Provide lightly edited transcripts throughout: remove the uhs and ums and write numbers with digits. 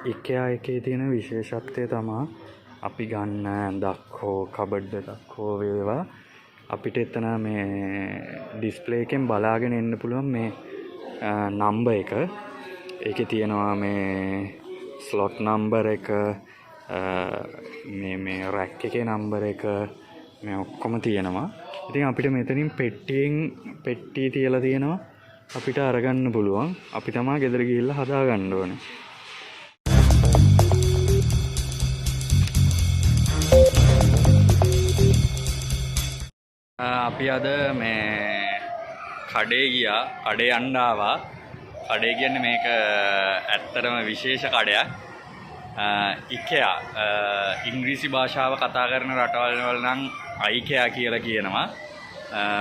Ikea එකේ තියෙන විශේෂත්වය තමයි අපි ගන්න දක්කෝ කබඩ් එකක් හෝ වේවා අපිට එතන මේ ඩිස්ප්ලේ එකෙන් බලාගෙන එන්න පුළුවන් මේ නම්බර් එක. ඒකේ තියෙනවා මේ ස්ලොට් නම්බර් එක, මේ රැක් එකේ නම්බර් එක, මේ ඔක්කොම තියෙනවා. ඉතින් අපිට මෙතනින් පෙට්ටිය තියලා තියෙනවා. අපිට අරගන්න පුළුවන්. අපි තමයි ගෙදර ගිහිල්ලා හදා ගන්න ඕනේ. අපි අද මේ කඩේ ගියා. කඩේ යන්න ආවා. කඩේ කියන්නේ මේක ඇත්තටම විශේෂ කඩයක්. Ikea ඉංග්‍රීසි භාෂාව කතා කරන රටවල් වල නම් Ikea කියලා කියනවා.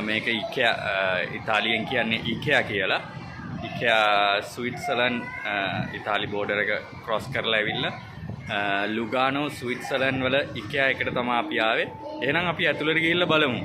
මේක Ikea ඉතාලියෙන් කියන්නේ Ikea කියලා. Ikea ස්විට්සර්ලන්ඩ් ඉතාලි බෝඩර් එක ක්‍රොස් කරලා ඇවිල්ලා lugano ස්විට්සර්ලන්ඩ් වල Ikea එකට තමයි අපි ආවේ. එහෙනම් අපි ඇතුළට ගිහිල්ලා බලමු.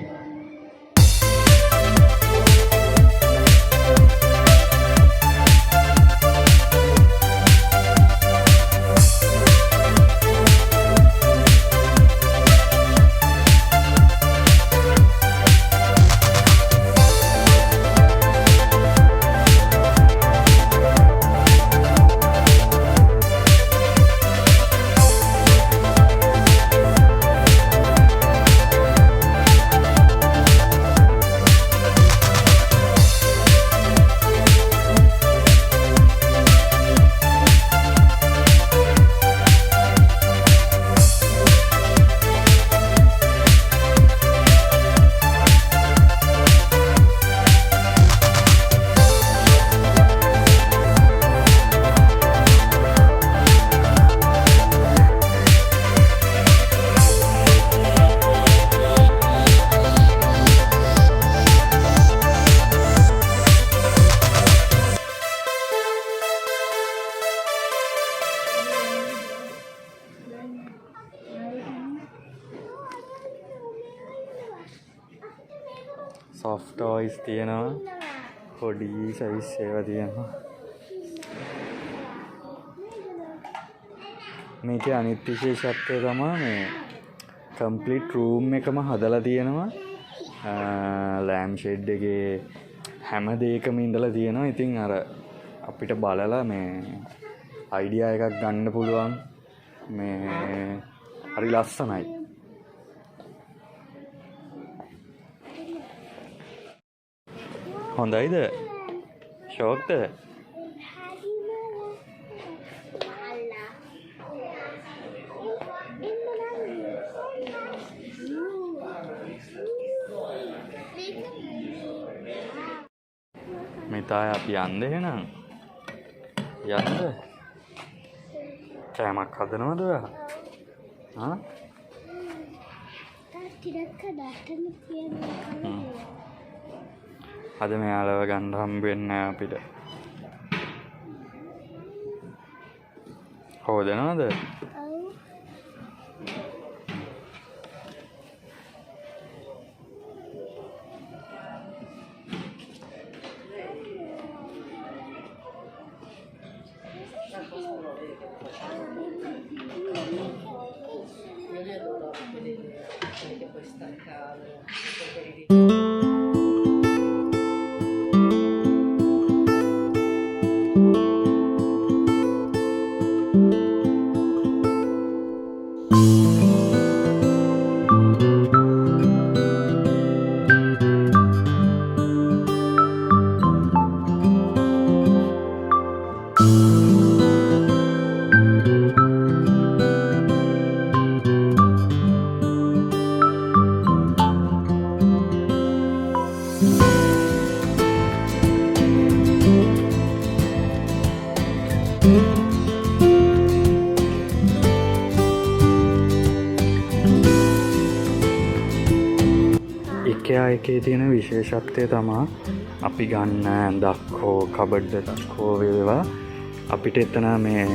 soft toys තියෙනවා. පොඩි සයිස් ඒවා තියෙනවා. මේකේ අනිත් විශේෂත්වය තමයි මේ complete room එකම හදලා තියෙනවා. lamp shade එකේ හැම දෙයකම ඉඳලා තියෙනවා. ඉතින් අර අපිට බලලා මේ idea එකක් ගන්න පුළුවන්. මේ හරි ලස්සනයි. හොඳයිද? ෂෝක්ද? මෙතන අපි යන්නේ එහෙනම්. යන්නද? කෑමක් හදනවද ඔයා? හා? අද මෙයාලව ගන්න හම්බ වෙන්නේ අපිට. හොදනවද? Ikea එකේ තියෙන විශේෂත්වය තමයි අපි ගන්න දක්කෝ කබඩ් එකක් හෝ වේවා අපිට එතන මේ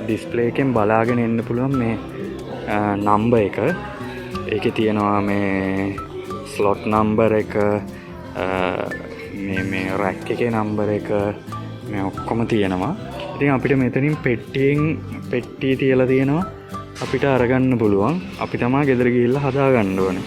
ඩිස්ප්ලේ එකෙන් බලාගෙන එන්න පුළුවන් මේ නම්බර් එක. ඒකේ තියෙනවා මේ ස්ලොට් නම්බර් එක, මේ රැක් එකේ නම්බර් එක, මේ ඔක්කොම තියෙනවා. ඉතින් අපිට මෙතනින් පෙට්ටිය තියලා තියෙනවා අපිට අරගන්න පුළුවන්. අපි තමයි ගෙදර ගිහිල්ලා හදාගන්න ඕනේ.